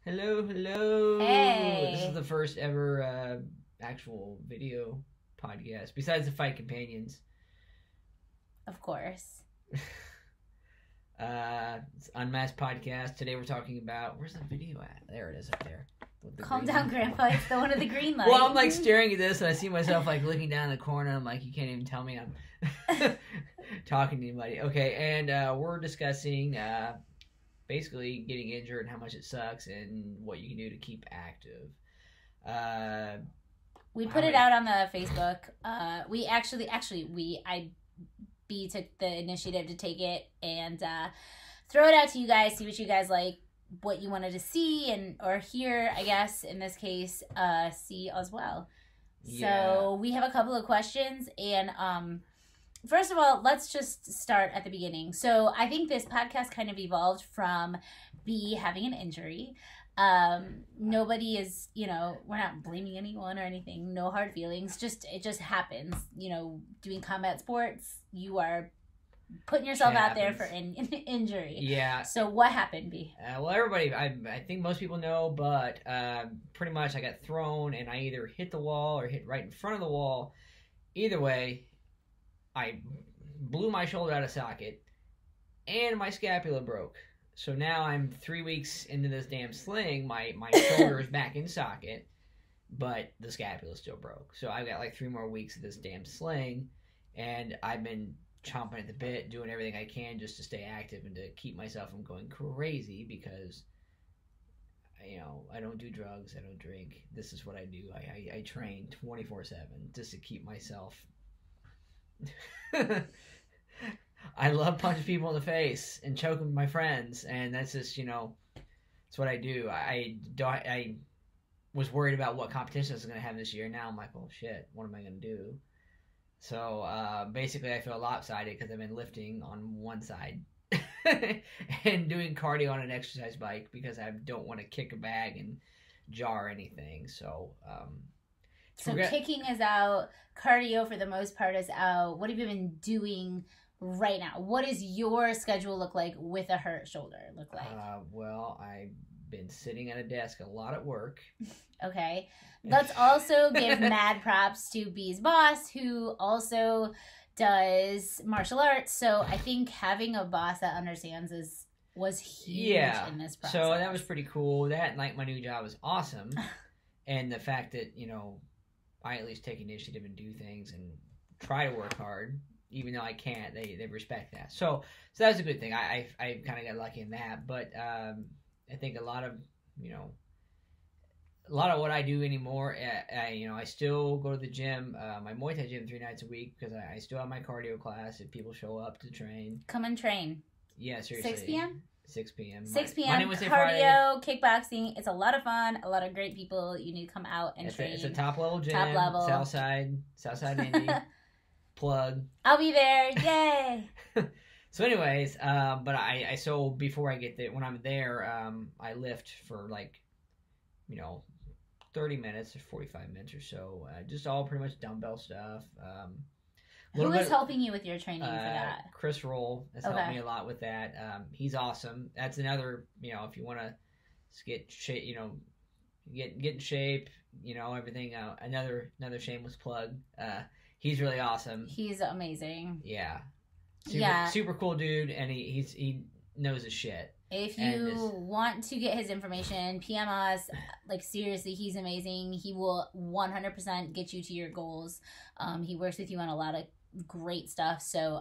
Hello, hello. This Hey. is the first ever actual video podcast, besides the Fight Companions. Of course. It's Unmasked podcast. Today we're talking about, where's the video at? There it is up there. With the Calm green- down, Grandpa. It's the one with the green light. Well, I'm like staring at this and I see myself like looking down in the corner. I'm like, you can't even tell me I'm talking to anybody. Okay, and we're discussing basically getting injured and how much it sucks and what you can do to keep active. We put it out on the Facebook. I took the initiative to take it and throw it out to you guys, see what you guys like, what you wanted to see and or hear, I guess, in this case, see as well. Yeah. So we have a couple of questions, and first of all, let's just start at the beginning. So I think this podcast kind of evolved from B having an injury. Nobody is, we're not blaming anyone or anything. No hard feelings. It just happens. Doing combat sports, you are putting yourself out there for an injury. Yeah. So what happened, B? Well, everybody, I think most people know, but pretty much I got thrown and I either hit the wall or hit right in front of the wall. Either way, I blew my shoulder out of socket and my scapula broke. So now I'm 3 weeks into this damn sling. My shoulder is back in socket, but the scapula still broke. So I've got like 3 more weeks of this damn sling, and I've been chomping at the bit, doing everything I can just to stay active and to keep myself from going crazy because, I don't do drugs, I don't drink. This is what I do. I train 24/7 just to keep myself... I love punching people in the face and choking my friends, and that's just, it's what I do. I was worried about what competition I was going to have this year. Now I'm like, oh shit, what am I going to do? So basically I feel lopsided because I've been lifting on one side and doing cardio on an exercise bike because I don't want to kick a bag and jar anything. So Kicking is out, cardio for the most part is out. What have you been doing right now? What does your schedule look like with a hurt shoulder look like? Well, I've been sitting at a desk a lot at work. Okay. Let's also give mad props to B's boss, who also does martial arts. So I think having a boss that understands was huge in this process. So that was pretty cool. That and like my new job was awesome. And the fact that, I at least take initiative and do things and try to work hard. Even though I can't, they respect that. So that's a good thing. I kind of got lucky in that. But I think a lot of what I do anymore, I still go to the gym, my Muay Thai gym 3 nights a week because I still have my cardio class if people show up to train. Come and train. Yeah, seriously. 6 p.m.? 6 p.m. 6 p.m. Monday, Wednesday, cardio, kickboxing. It's a lot of fun. A lot of great people. You need to come out and train. It's a top level gym. Top level. Southside Indy. Plug. I'll be there. Yay. So anyways, so before I get there, when I'm there, I lift for 30 minutes or 45 minutes or so. Just all pretty much dumbbell stuff. Who is helping you with your training for that? Chris Roll has helped me a lot with that. He's awesome. That's another, if you want to get shape, get in shape, everything. Another shameless plug. He's really awesome. He's amazing. Yeah. Yeah. Super cool dude, and he knows his shit. If you want to get his information, PM us. Seriously, he's amazing. He will 100% get you to your goals. He works with you on a lot of great stuff. So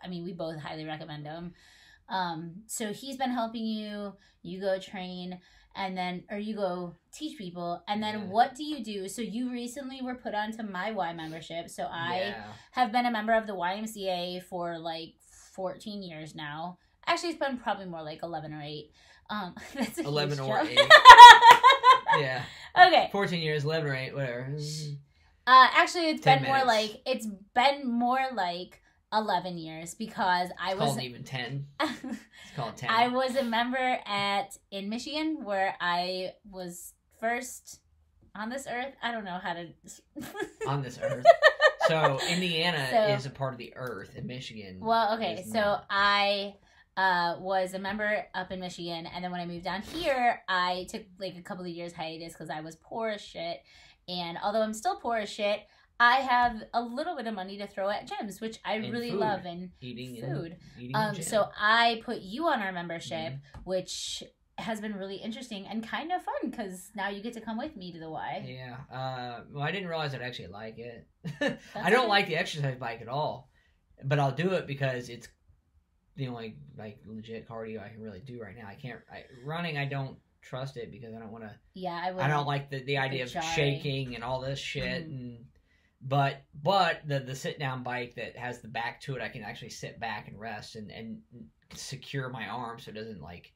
we both highly recommend him. So he's been helping you. You go train, or you go teach people, and then what do you do? So you recently were put onto my Y membership. So I have been a member of the YMCA for 14 years now. Actually, it's been probably more like 11 or 8. That's 11 or 8. Yeah. Okay. 14 years, 11 or 8, whatever. Actually, it's been minutes. more like 11 years because I was called even 10. It's called 10. I was a member in Michigan where I was first on this earth. I don't know how to on this earth. So Indiana is a part of the earth, and Michigan. Well, okay, so I was a member up in Michigan, and then when I moved down here, I took like a couple of years hiatus because I was poor as shit. And although I'm still poor as shit, I have a little bit of money to throw at gyms, which I really food. love, and Eating food. And So I put you on our membership, which has been really interesting and kind of fun because now you get to come with me to the Y. Yeah. Well, I didn't realize I'd actually like it. I don't like the exercise bike at all, but I'll do it because it's the only like legit cardio I can really do right now. Running. I don't trust it because I don't want to. Yeah, I don't like the idea of shaking and all this shit. But the sit down bike that has the back to it, I can actually sit back and rest and secure my arm so it doesn't like,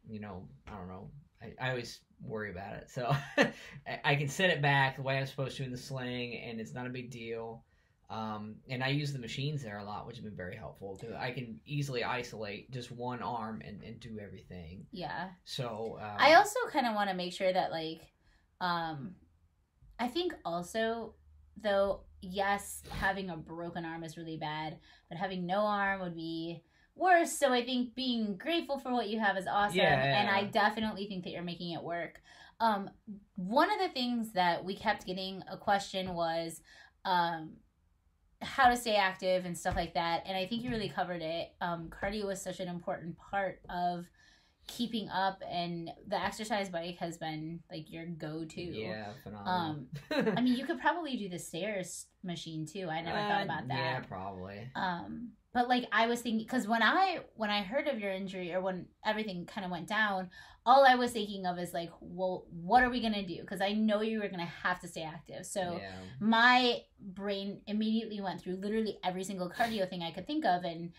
I don't know. I always worry about it. So I can sit it back the way I'm supposed to in the sling, and it's not a big deal. And I use the machines there a lot, which has been very helpful because I can easily isolate just one arm and do everything. Yeah. So I also kind of want to make sure that like, I think also though, yes, having a broken arm is really bad, but having no arm would be worse. So I think being grateful for what you have is awesome. Yeah. And I definitely think that you're making it work. One of the things that we kept getting a question was, how to stay active and stuff like that. And I think you really covered it. Cardio is such an important part of keeping up, and the exercise bike has been like your go-to. Yeah, phenomenal. I mean, you could probably do the stairs machine too. I never thought about that. Yeah, probably. But like I was thinking, because when I heard of your injury, or when everything kind of went down, all I was thinking of is like, well, what are we gonna do? Because I know you were gonna have to stay active. So my brain immediately went through literally every single cardio thing I could think of, and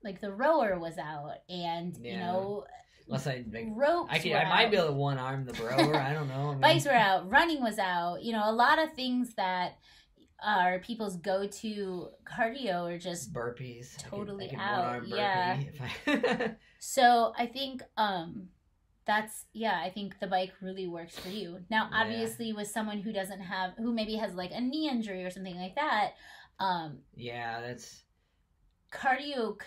like the rower was out, and unless ropes. I might be able to one arm the rower. I don't know. Bikes were out, running was out. A lot of things that are people's go-to cardio are just burpees. Totally I can out. one-arm Yeah. So I think I think the bike really works for you. Now, obviously, with someone who maybe has like a knee injury or something like that, that's cardio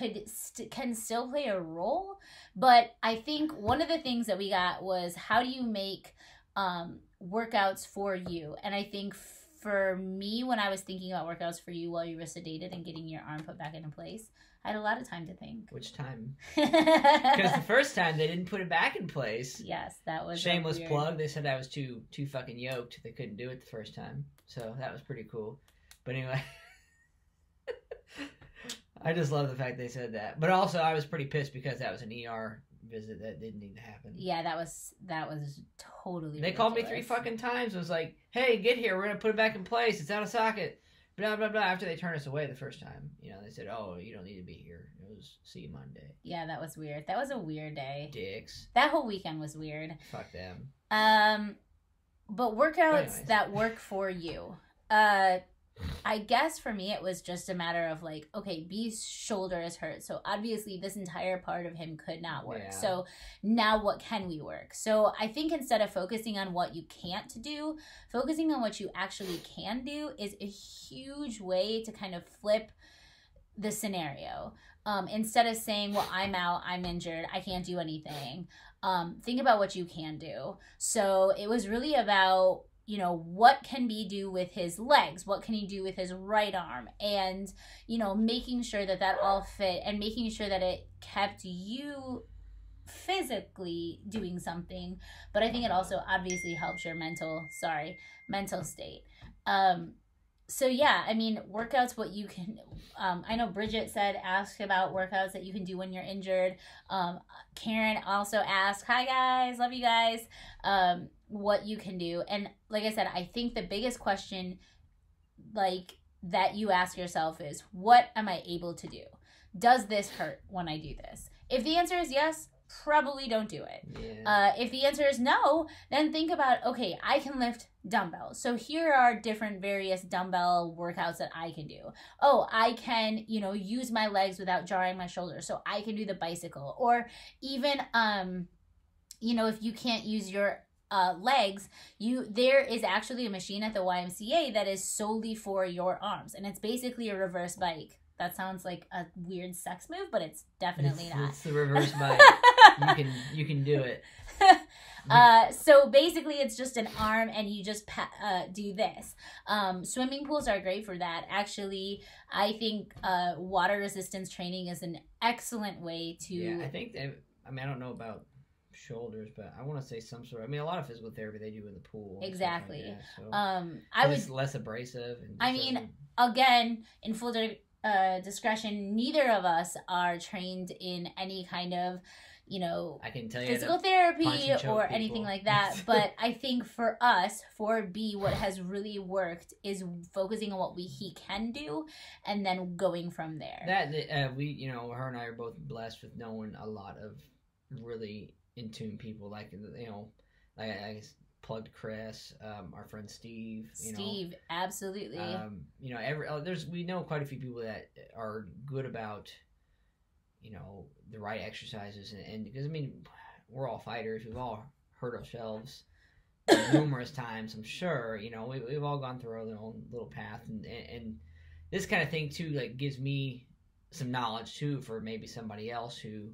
can still play a role. But I think one of the things that we got was, how do you make workouts for you? And I think for me, when I was thinking about workouts for you while you were sedated and getting your arm put back into place, I had a lot of time to think. Which time? Because the first time they didn't put it back in place. Yes, that was shameless plug. They said I was too fucking yoked. They couldn't do it the first time, so that was pretty cool. But anyway, I just love the fact they said that. But also, I was pretty pissed because that was an ER visit that didn't need to happen. Yeah, that was totally. They called me 3 fucking times. It was like, "Hey, get here. We're gonna put it back in place. It's out of socket." Blah blah blah. After they turned us away the first time, they said, "Oh, you don't need to be here. It was see you Monday." Yeah, that was weird. That was a weird day. Dicks. That whole weekend was weird. Fuck them. But workouts that work for you. I guess for me it was just a matter of like, okay, B's shoulder is hurt, so obviously this entire part of him could not work. So now what can we work? So I think instead of focusing on what you can't do, focusing on what you actually can do is a huge way to kind of flip the scenario. Instead of saying, well, I'm out, I'm injured, I can't do anything, think about what you can do. So it was really about, what can B do with his legs? What can he do with his right arm? And, making sure that all fit, and making sure that it kept you physically doing something. But I think it also obviously helps your mental state. So yeah, I mean, workouts, what you can, I know Bridget asked about workouts that you can do when you're injured. Karen also asked, hi guys, love you guys, what you can do. And like I said, I think the biggest question that you ask yourself is, what am I able to do? Does this hurt when I do this? If the answer is yes, probably don't do it. If the answer is no, then think about, okay, I can lift dumbbells. So here are different various dumbbell workouts that I can do. Oh, I can, use my legs without jarring my shoulders. So I can do the bicycle. Or even, if you can't use your legs, there is actually a machine at the YMCA that is solely for your arms, and it's basically a reverse bike That sounds like a weird sex move, but it's definitely not. It's the reverse bite. You can do it. So basically it's just an arm and you just do this. Swimming pools are great for that. Actually, I think water resistance training is an excellent way to... Yeah, I think, I don't know about shoulders, but I want to say some sort of, a lot of physical therapy they do in the pool. Exactly. Like that, so. I would... It's less abrasive. And again, in full discretion, neither of us are trained in any kind of, I can tell you physical therapy or anything like that. But I think for us, for B, what has really worked is focusing on he can do and then going from there. That we, her and I are both blessed with knowing a lot of really in tune people, like I plugged Chris, our friend Steve. Steve, absolutely. We know quite a few people that are good about, the right exercises, and because we're all fighters, we've all hurt ourselves numerous times, I'm sure. We've all gone through our own little path, and this kind of thing too, like, gives me some knowledge too for maybe somebody else who,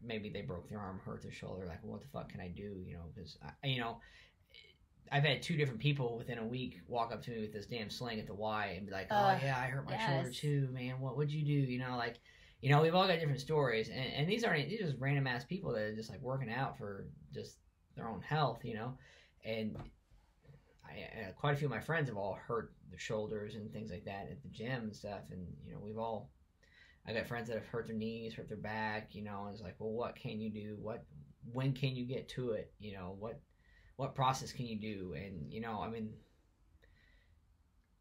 maybe they broke their arm, hurt their shoulder, like, what the fuck can I do? Because I've had 2 different people within a week walk up to me with this damn sling at the Y and be like, oh yeah, I hurt my shoulder too, man. What'd you do? We've all got different stories, and these are just random ass people that are just like working out for just their own health, and quite a few of my friends have all hurt their shoulders and things like that at the gym and stuff, and I got friends that have hurt their knees, hurt their back, and it's like, well, what can you do? When can you get to it? What process can you do? And,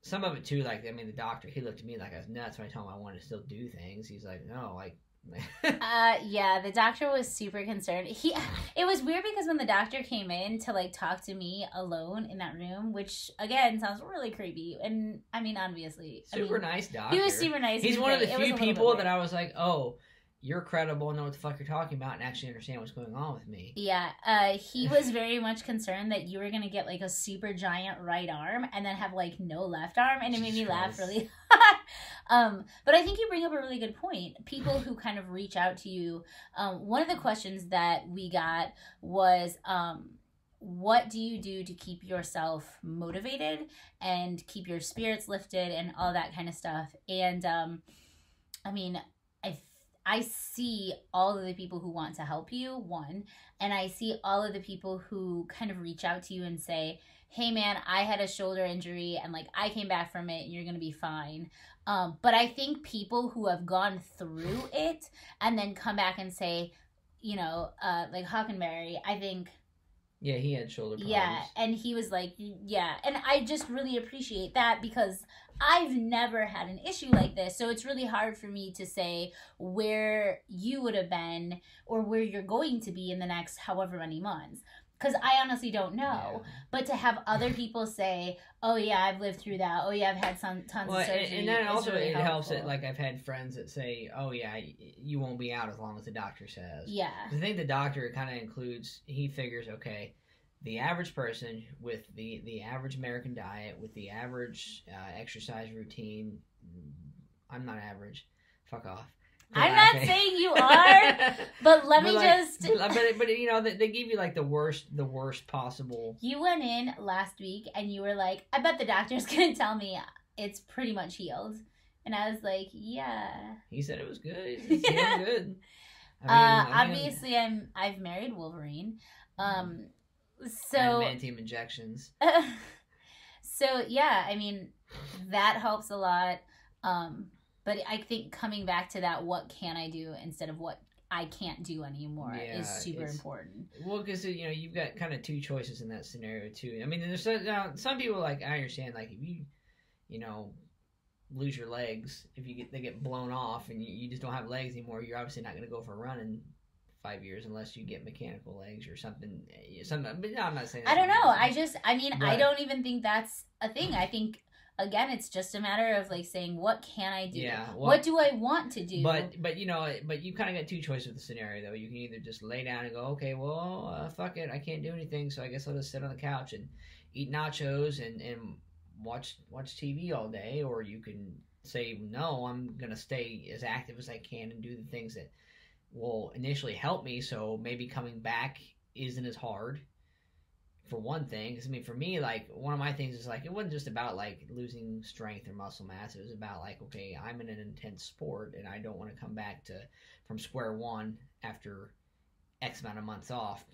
some of it too, like, the doctor, he looked at me like I was nuts when I told him I wanted to still do things. He's like, no, like... yeah, the doctor was super concerned. It was weird because when the doctor came in to, like, talk to me alone in that room, which, again, sounds really creepy, and, obviously... Super nice doctor. He was super nice. He's one of the few people that I was like, oh... You're credible, know what the fuck you're talking about, and actually understand what's going on with me. Yeah, he was very much concerned that you were going to get, like, a super giant right arm and then have, like, no left arm, and it made me laugh really hard. But I think you bring up a really good point. People who kind of reach out to you, one of the questions that we got was, what do you do to keep yourself motivated and keep your spirits lifted and all that kind of stuff? And, I see all of the people who want to help you, one, and I see all of the people who kind of reach out to you and say, hey man, I had a shoulder injury and, like, I came back from it and you're going to be fine. But I think people who have gone through it and then come back and say, like Hockenberry, I think... Yeah, he had shoulder problems. Yeah, and he was like, yeah. And I just really appreciate that because I've never had an issue like this. So it's really hard for me to say where you would have been or where you're going to be in the next however many months. Because I honestly don't know. Yeah. But to have other people say, oh, yeah, I've lived through that. Oh, yeah, I've had tons of surgery. And then also really it helps that, like, I've had friends that say, oh, yeah, you won't be out as long as the doctor says. Yeah. I think the doctor kind of includes, he figures, okay, the average person with the average American diet, with the average exercise routine, I'm not average. Fuck off. I'm not saying you are, but let me just... But they give you, like, the worst possible... You went in last week and you were like, I bet the doctor's going to tell me it's pretty much healed. And I was like, yeah. He said it was good. It's healing good. Obviously, I've married Wolverine. And Mantium injections. So, yeah, that helps a lot. But I think coming back to that, what can I do instead of what I can't do anymore is super important. Well, because, you've got kind of 2 choices in that scenario, too. There's some people, like, I understand, like, if you, lose your legs, if they get blown off and you just don't have legs anymore, you're obviously not going to go for a run in 5 years unless you get mechanical legs or something. But no, I'm not saying that. I don't know. I don't even think that's a thing. I think... Again, it's just a matter of, like, saying, what can I do? Yeah, what do I want to do? But you kind of got 2 choices with the scenario, though. You can either just lay down and go, okay, well, fuck it, I can't do anything, so I guess I'll just sit on the couch and eat nachos and watch TV all day, or you can say, no, I'm going to stay as active as I can and do the things that will initially help me. So maybe coming back isn't as hard, for one thing. 'Cause, I mean, for me, like, one of my things is, like, it wasn't just about, like, losing strength or muscle mass. It was about, like, okay, I'm in an intense sport and I don't want to come back from square one after X amount of months off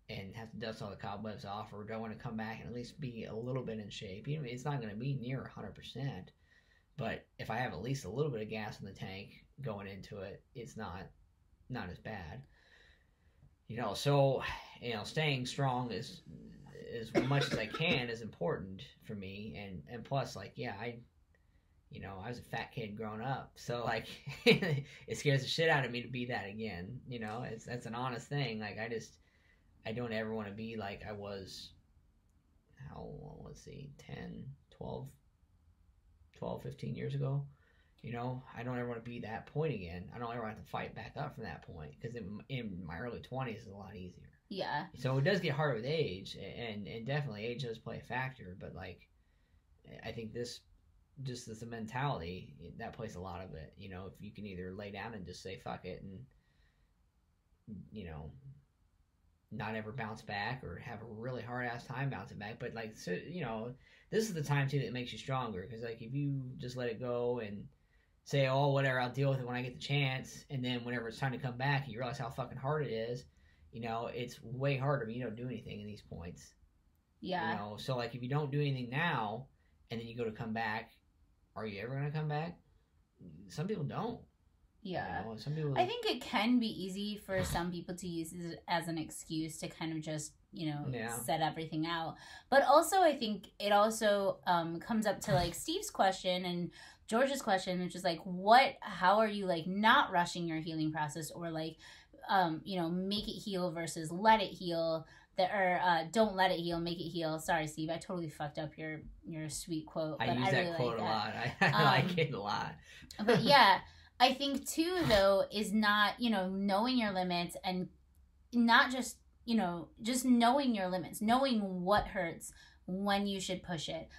and have to dust all the cobwebs off, or do I want to come back and at least be a little bit in shape? You know, it's not going to be near 100%, but if I have at least a little bit of gas in the tank going into it, it's not as bad. You know, so, you know, staying strong is as much as I can is important for me, and plus, like, yeah, I was a fat kid growing up, so, like, it scares the shit out of me to be that again. You know, that's an honest thing. Like, I don't ever want to be like I was, let's see, 10, 12, 15 years ago. You know, I don't ever want to be that point again. I don't ever have to fight back up from that point, because in my early 20s is a lot easier. Yeah. So it does get harder with age, and definitely age does play a factor, but, like, I think this, just as a mentality, that plays a lot of it. You know, if you can either lay down and just say fuck it and, you know, not ever bounce back, or have a really hard ass time bouncing back, but, like, so, you know, this is the time too that makes you stronger, because, like, if you just let it go and say, oh, whatever, I'll deal with it when I get the chance, and then whenever it's time to come back, you realize how fucking hard it is. You know, it's way harder when you don't do anything in these points. Yeah. You know, so, like, if you don't do anything now, and then you go to come back, are you ever going to come back? Some people don't. Yeah. You know, some people... I think it can be easy for some people to use it as an excuse to kind of just, you know, set everything out. But also, I think it also comes up to, like, Steve's question and George's question, which is, like, how are you, like, not rushing your healing process, or, like, you know, make it heal versus let it heal, don't let it heal, make it heal. Sorry, Steve, I totally fucked up your sweet quote. I use that really quote a lot. I like it a lot. But yeah, I think too, though, is not, you know, knowing your limits, and not just, you know, just knowing your limits, knowing what hurts, when you should push it.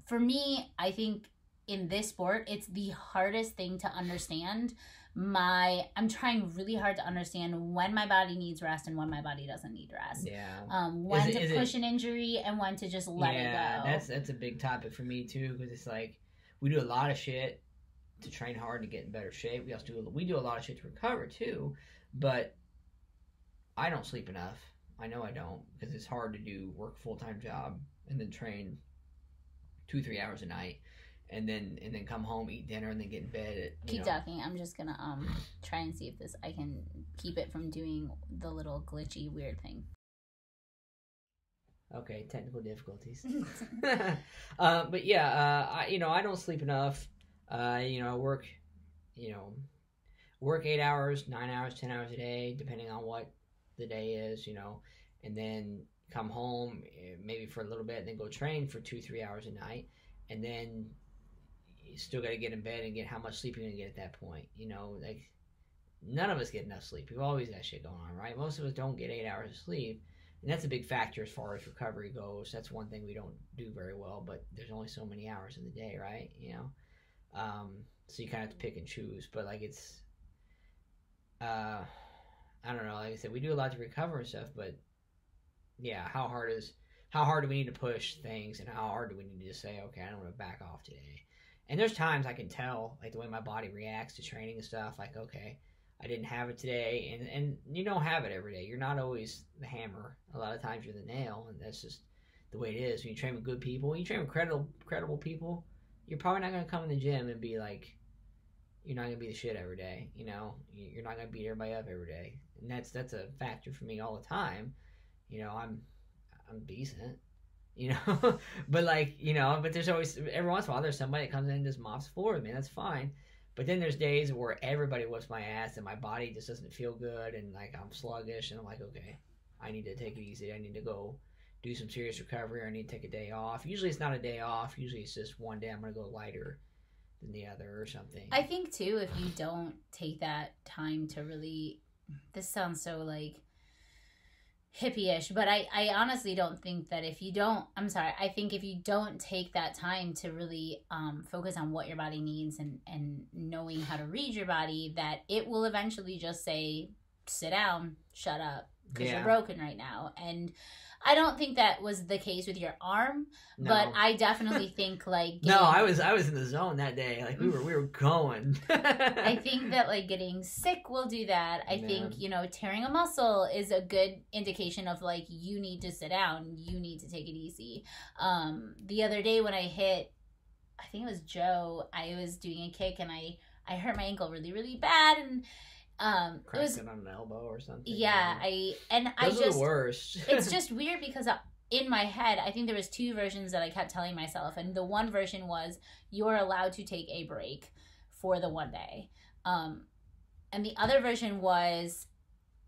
For me, I think in this sport, it's the hardest thing to understand. I'm trying really hard to understand when my body needs rest and when my body doesn't need rest. Yeah. When to push an injury and when to just let it go. Yeah, that's a big topic for me too, because it's like, we do a lot of shit to train hard to get in better shape. We do a lot of shit to recover too, but I don't sleep enough. I know I don't, because it's hard to work a full-time job and then train 2-3 hours a night. And then come home, eat dinner, and then get in bed. Keep talking. I'm just gonna try and see if I can keep it from doing the little glitchy weird thing. Okay, technical difficulties. But yeah, I don't sleep enough. I work 8 hours, 9 hours, 10 hours a day, depending on what the day is. And then come home maybe for a little bit, and then go train for 2-3 hours a night, and then you still got to get in bed and get how much sleep you're going to get at that point. Like, none of us get enough sleep. We've always got shit going on, right? Most of us don't get 8 hours of sleep, and that's a big factor as far as recovery goes. That's one thing we don't do very well, but there's only so many hours in the day, right? So you kind of have to pick and choose, but, like, it's, I don't know, like I said, we do a lot to recover and stuff, but yeah, how hard do we need to push things, and how hard do we need to just say, okay, I don't want to back off today? And there's times I can tell, like, the way my body reacts to training and stuff, like, okay, I didn't have it today, and you don't have it every day. You're not always the hammer. A lot of times you're the nail, and that's just the way it is. When you train with good people, when you train with credible people, you're probably not going to come in the gym and be like, you're not going to be the shit every day, You're not going to beat everybody up every day. And that's a factor for me all the time. I'm decent, but, like, but there's always, every once in a while, there's somebody that comes in and just mops the floor with me. That's fine. But then there's days where everybody whips my ass and my body just doesn't feel good, and, like, I'm sluggish, and I'm like, okay, I need to take it easy. I need to go do some serious recovery, or I need to take a day off. Usually it's not a day off. Usually it's just one day I'm going to go lighter than the other or something. I think, too, if you don't take that time to really, this sounds so, like, hippie-ish, but I honestly don't think that if you don't, I think if you don't take that time to really focus on what your body needs and knowing how to read your body, that it will eventually just say, sit down, shut up, because you're broken right now. And I don't think that was the case with your arm, but I definitely think like no, I was in the zone that day. Like we were going. I think that like getting sick will do that. I think, tearing a muscle is a good indication of like you need to sit down, you need to take it easy. The other day when I hit, I think it was Joe, I was doing a kick and I hurt my ankle really, really bad, and it was on an elbow or something. Yeah, Those are the worst. It's just weird because in my head, I think there was two versions that I kept telling myself, and the one version was you're allowed to take a break for the one day, and the other version was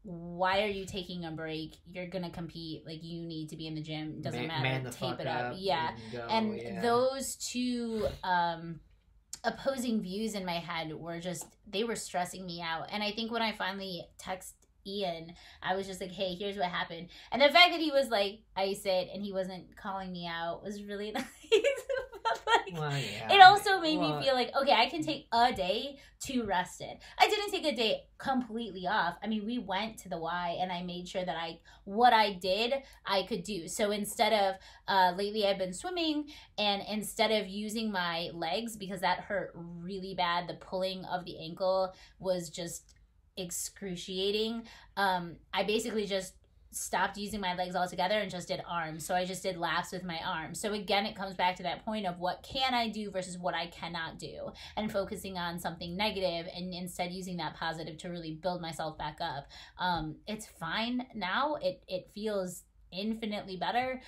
why are you taking a break? You're gonna compete. Like you need to be in the gym. Doesn't matter. Tape it up. Yeah, those two. Opposing views in my head were they were stressing me out. And I think when I finally text Ian, I was just like, hey, here's what happened. And the fact that he was like, ice it, and he wasn't calling me out was really nice. It also made me feel like, okay, I can take a day to rest it. I didn't take a day completely off. I mean, we went to the Y and I made sure that what I did, I could do. So instead of, lately I've been swimming, and instead of using my legs, because that hurt really bad, the pulling of the ankle was just excruciating. I basically just stopped using my legs altogether and just did arms. So I just did laps with my arms. So again, it comes back to that point of what can I do versus what I cannot do, and focusing on something negative and instead using that positive to really build myself back up. It's fine now. It feels infinitely better.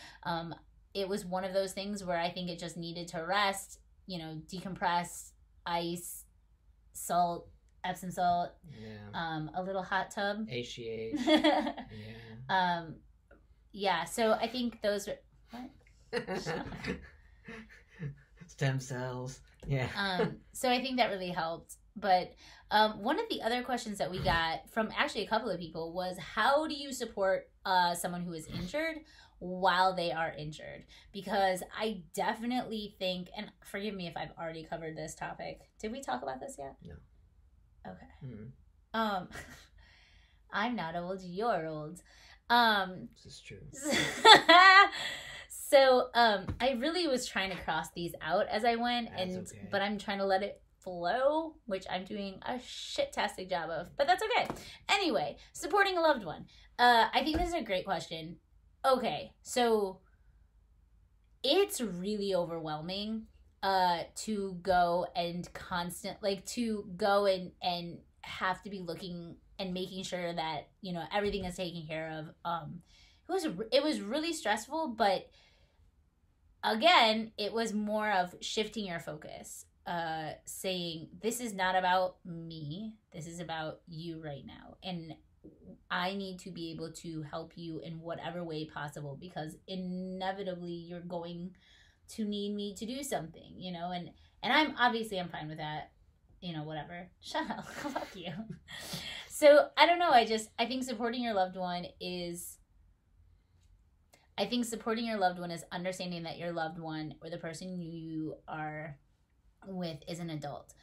It was one of those things where I think it just needed to rest, decompress, ice, salt, Epsom salt, a little hot tub, HGH, so I think those are what? Stem cells, so I think that really helped. But one of the other questions that we got from actually a couple of people was, how do you support someone who is injured while they are injured? Because I definitely think, and forgive me if I've already covered this topic. Did we talk about this yet? No. Okay. Mm-hmm. I'm not old, you're old. This is true. So, I really was trying to cross these out as I went, but I'm trying to let it flow, which I'm doing a shit-tastic job of, but that's okay. Anyway, supporting a loved one. I think this is a great question. Okay, so it's really overwhelming to go and have to be looking and making sure that everything is taken care of. It was really stressful, but again, it was more of shifting your focus, saying this is not about me, this is about you right now, and I need to be able to help you in whatever way possible, because inevitably you're going to need me to do something, and I'm fine with that, whatever. Shut up. Fuck you. So I don't know. I think supporting your loved one is understanding that your loved one or the person you are with is an adult.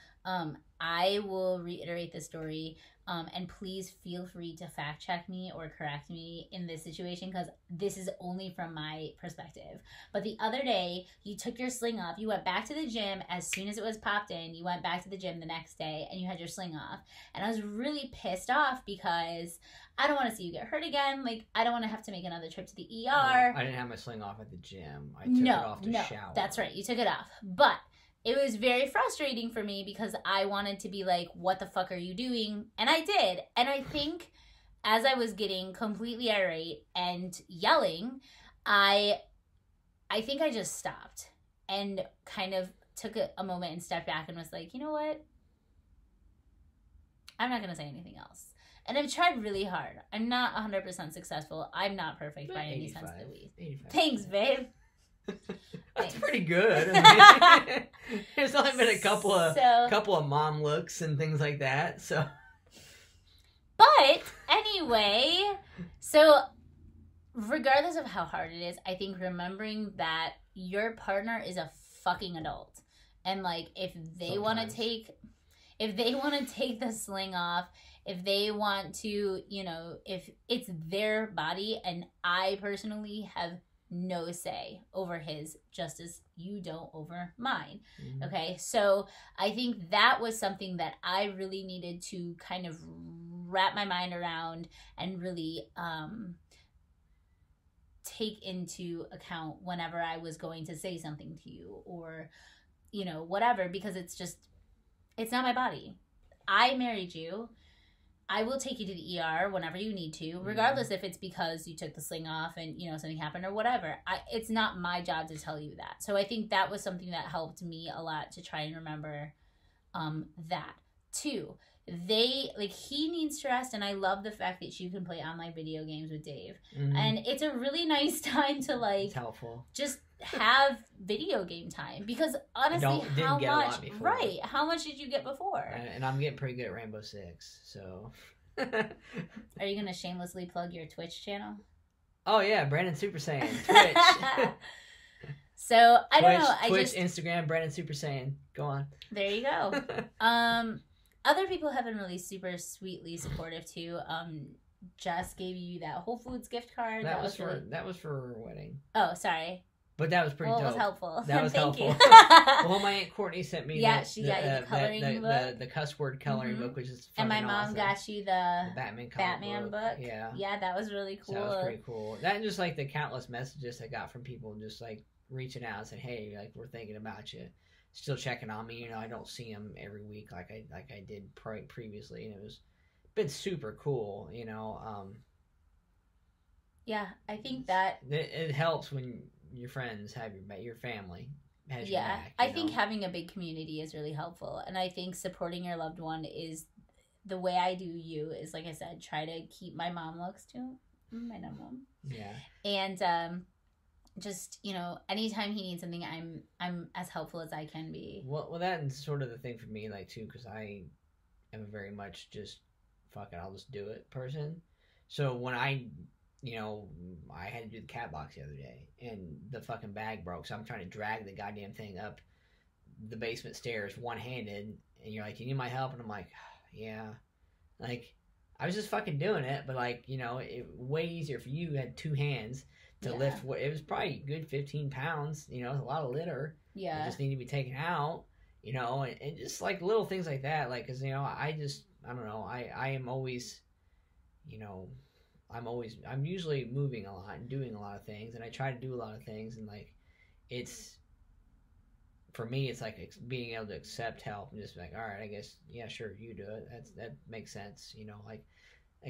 I will reiterate the story, and please feel free to fact check me or correct me in this situation, because this is only from my perspective. But the other day, you took your sling off. You went back to the gym as soon as it was popped in. You went back to the gym the next day, and you had your sling off. And I was really pissed off because I don't want to see you get hurt again. Like, I don't want to have to make another trip to the ER. No, I didn't have my sling off at the gym. I took it off to shower. That's right. You took it off. But it was very frustrating for me because I wanted to be like, what the fuck are you doing? And I did. And I think as I was getting completely irate and yelling, I think I just stopped and kind of took a moment and stepped back and was like, you know what? I'm not going to say anything else. And I've tried really hard. I'm not 100% successful. I'm not perfect by any sense of the way. Thanks, babe. That's pretty good. There's only been a couple of mom looks and things like that. So, but anyway, so regardless of how hard it is, I think remembering that your partner is a fucking adult. And like if they want to take the sling off, if they want to, you know, if it's their body, and I personally have no say over his, just as you don't over mine. Mm-hmm. Okay, so I think that was something that I really needed to kind of wrap my mind around and really take into account whenever I was going to say something to you, or, you know, whatever, because it's not my body. I married you. I will take you to the ER whenever you need to, regardless if it's because you took the sling off and, you know, something happened or whatever. It's not my job to tell you that. So I think that was something that helped me a lot to try and remember that. Two, he needs to rest, and I love the fact that you can play online video games with Dave. Mm-hmm. And it's a really nice time to, like, it's helpful. Just have video game time, because honestly, how much did you get before? And I'm getting pretty good at Rainbow Six, so. Are you gonna shamelessly plug your Twitch channel? Oh yeah, Brandon Super Saiyan Twitch. So I don't know. Twitch, Instagram, Brandon Super Saiyan. Go on. There you go. Other people have been really super sweetly supportive too. Jess gave you that Whole Foods gift card. That was for her wedding. Oh, sorry. But that was pretty dope. It was helpful. That was Thank helpful. You. Well, my Aunt Courtney sent me she got you the coloring book. The cuss word coloring book, which is fucking and my mom awesome. Got you the Batman book. Yeah. Yeah, that was really cool. So that was pretty cool. That and just like the countless messages I got from people just like reaching out and saying, hey, like, we're thinking about you. Still checking on me. You know, I don't see them every week like I did previously. And it's been super cool, you know. Yeah, I think that it helps when your friends have your family has your back. I think having a big community is really helpful, and I think supporting your loved one is the way I do you is, like I said, try to keep my mom looks to my mom. Yeah. And just, you know, anytime he needs something, I'm as helpful as I can be. Well, that's sort of the thing for me, like, too, because I am a very much just fuck it, I'll just do it person. So when I had to do the cat box the other day, and the fucking bag broke, so I'm trying to drag the goddamn thing up the basement stairs one-handed, and you're like, you need my help? And I'm like, yeah. Like, I was just fucking doing it, but, like, you know, way easier for you. You had two hands to lift what it was probably a good 15 pounds, you know, a lot of litter. Yeah. It just need to be taken out, you know, and just like little things like that. Like, cause, you know, I don't know. I am always, you know, I'm usually moving a lot and doing a lot of things, and I try to do a lot of things, and like, for me, it's like being able to accept help and just be like, all right, I guess, yeah, sure, you do it. That makes sense, you know, like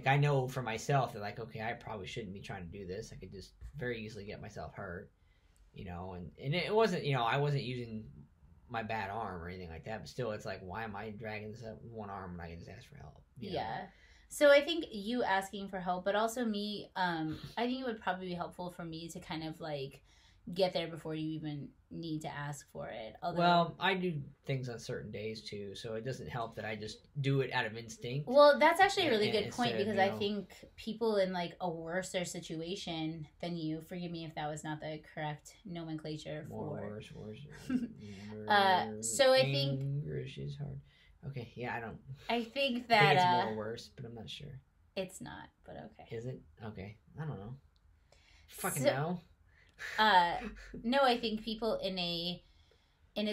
I know for myself that, like, okay, I probably shouldn't be trying to do this. I could just very easily get myself hurt, you know, and it wasn't, you know, I wasn't using my bad arm or anything like that, but still, it's like, why am I dragging this up with one arm when I can just ask for help? Yeah. Know? So I think you asking for help, but also me, I think it would probably be helpful for me to kind of like get there before you even need to ask for it. Well, I do things on certain days too, so it doesn't help that I just do it out of instinct. Well, that's actually a really good point, because I think people in like a worse situation than you, forgive me if that was not the correct nomenclature for. So I think English is hard. Okay, yeah, I think that it's more worse, but I'm not sure. It's not, but okay. Is it? Okay, I don't know. Fucking know. No, I think people in a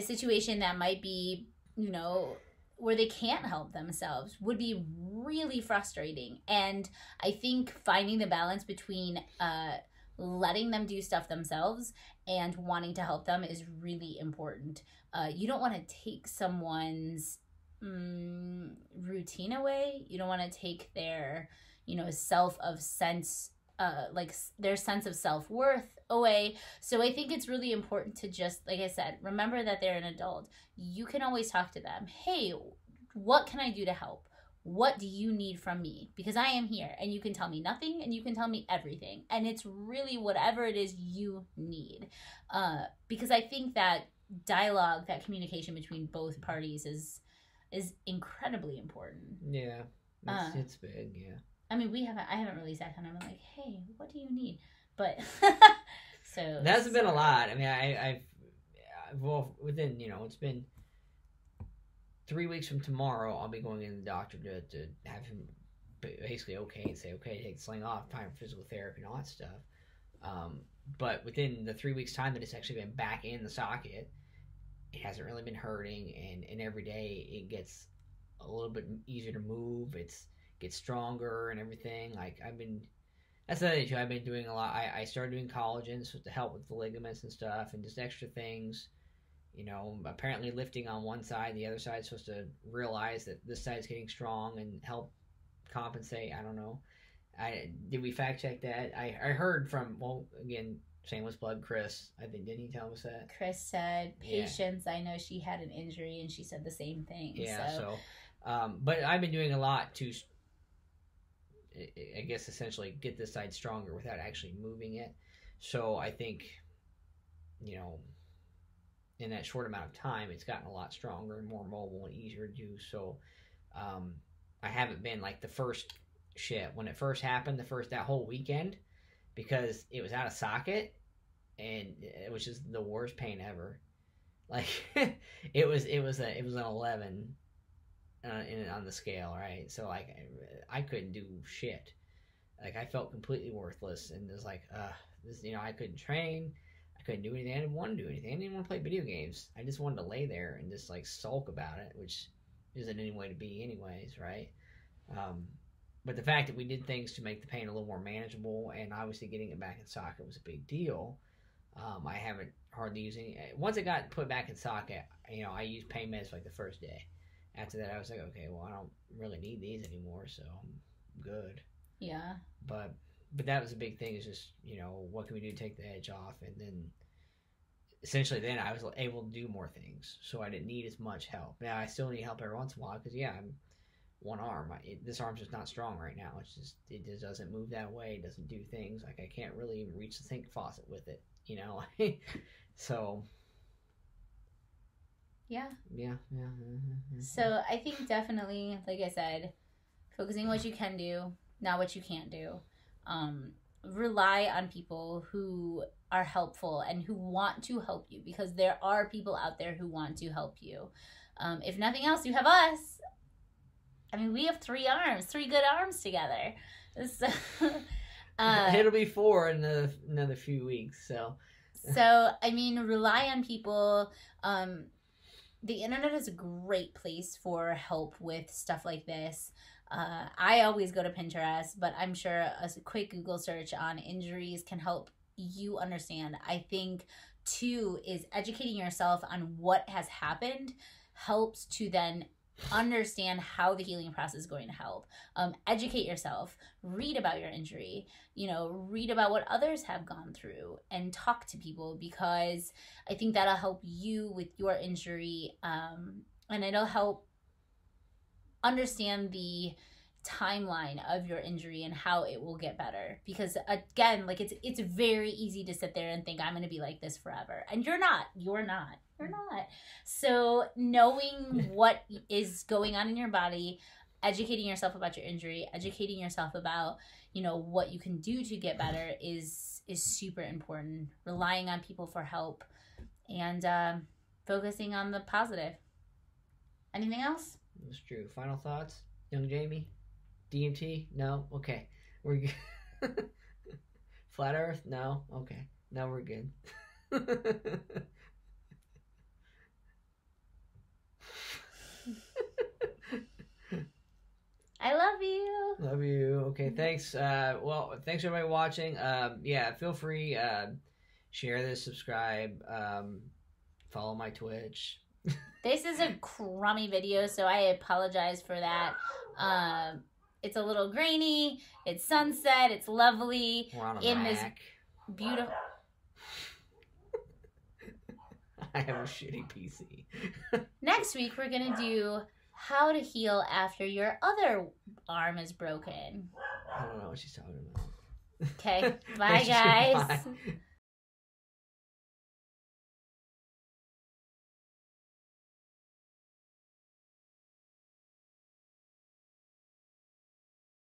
situation that might be, you know, where they can't help themselves would be really frustrating. And I think finding the balance between letting them do stuff themselves and wanting to help them is really important. You don't want to take someone's routine away. You don't want to take their, you know, like their sense of self-worth away. So I think it's really important to just, like I said, remember that they're an adult. You can always talk to them. Hey, what can I do to help? What do you need from me? Because I am here, and you can tell me nothing and you can tell me everything. And it's really whatever it is you need. Because I think that dialogue, that communication between both parties is incredibly important. Yeah. It's big, yeah. I mean, I haven't really sat down and I'm like, hey, what do you need? But so that hasn't been a lot. I mean, I've well, within, it's been 3 weeks from tomorrow. I'll be going in the doctor to have him basically okay and say, okay, take the sling off, time for physical therapy and all that stuff. But within the 3 weeks time that it's actually been back in the socket, it hasn't really been hurting, and every day it gets a little bit easier to move. Gets stronger and everything. Like that's another thing too. I've been doing a lot. I started doing collagen to help with the ligaments and stuff, and just extra things. Apparently lifting on one side, the other side is supposed to realize that this side's getting strong and help compensate. I don't know. Did we fact check that? I heard from, well, again, shameless plug, Chris. I think, didn't he tell us that? Chris said, patience. Yeah. I know she had an injury and she said the same thing. Yeah. So but I've been doing a lot to, I guess, essentially get this side stronger without actually moving it. So I think, in that short amount of time, it's gotten a lot stronger and more mobile and easier to do. So I haven't been like the first shit when it first happened, that whole weekend, because it was out of socket and it was just the worst pain ever. Like it was an 11 on the scale, right? So like I couldn't do shit. Like I felt completely worthless, and it was like this, I couldn't train. I couldn't do anything. I didn't want to do anything. I didn't want to play video games. I just wanted to lay there and just like sulk about it, which isn't any way to be anyways, right? But the fact that we did things to make the pain a little more manageable, and obviously getting it back in socket was a big deal. I haven't hardly used any. Once it got put back in socket, I used pain meds for like the first day. After that, I was like, okay, well, I don't really need these anymore, so I'm good. Yeah. But that was a big thing, is just, what can we do to take the edge off? And then essentially then I was able to do more things, so I didn't need as much help. Now I still need help every once in a while, because I'm one arm. This arm's just not strong right now. It just doesn't move that way. It doesn't do things. Like I can't really even reach the sink faucet with it, so yeah. So I think definitely, like I said, focusing what you can do, not what you can't do. Rely on people who are helpful and who want to help you, because there are people out there who want to help you. If nothing else, you have us. I mean, we have 3 good arms together. So, it'll be 4 in another few weeks. So I mean, rely on people. The internet is a great place for help with stuff like this. I always go to Pinterest, but I'm sure a quick Google search on injuries can help you understand. I think, too, is educating yourself on what has happened helps to then understand how the healing process is going to help. Educate yourself, read about your injury, read about what others have gone through, and talk to people, because I think that'll help you with your injury, and it'll help understand the timeline of your injury and how it will get better. Because again, like it's very easy to sit there and think, I'm going to be like this forever, and you're not. So knowing what is going on in your body, educating yourself about your injury, educating yourself about what you can do to get better is super important. Relying on people for help, and focusing on the positive. Anything else? That's true. Final thoughts, young Jamie? DMT? No? Okay. We're good. Flat Earth? No? Okay. Now we're good. I love you. Love you. Okay, thanks. Thanks everybody watching. Feel free, share this, subscribe, follow my Twitch. This is a crummy video, so I apologize for that. It's a little grainy. It's sunset. It's lovely. We're on a in Mac. This beautiful. I have a shitty PC. Next week we're gonna do how to heal after your other arm is broken. I don't know what she's talking about. Okay, bye guys. Bye.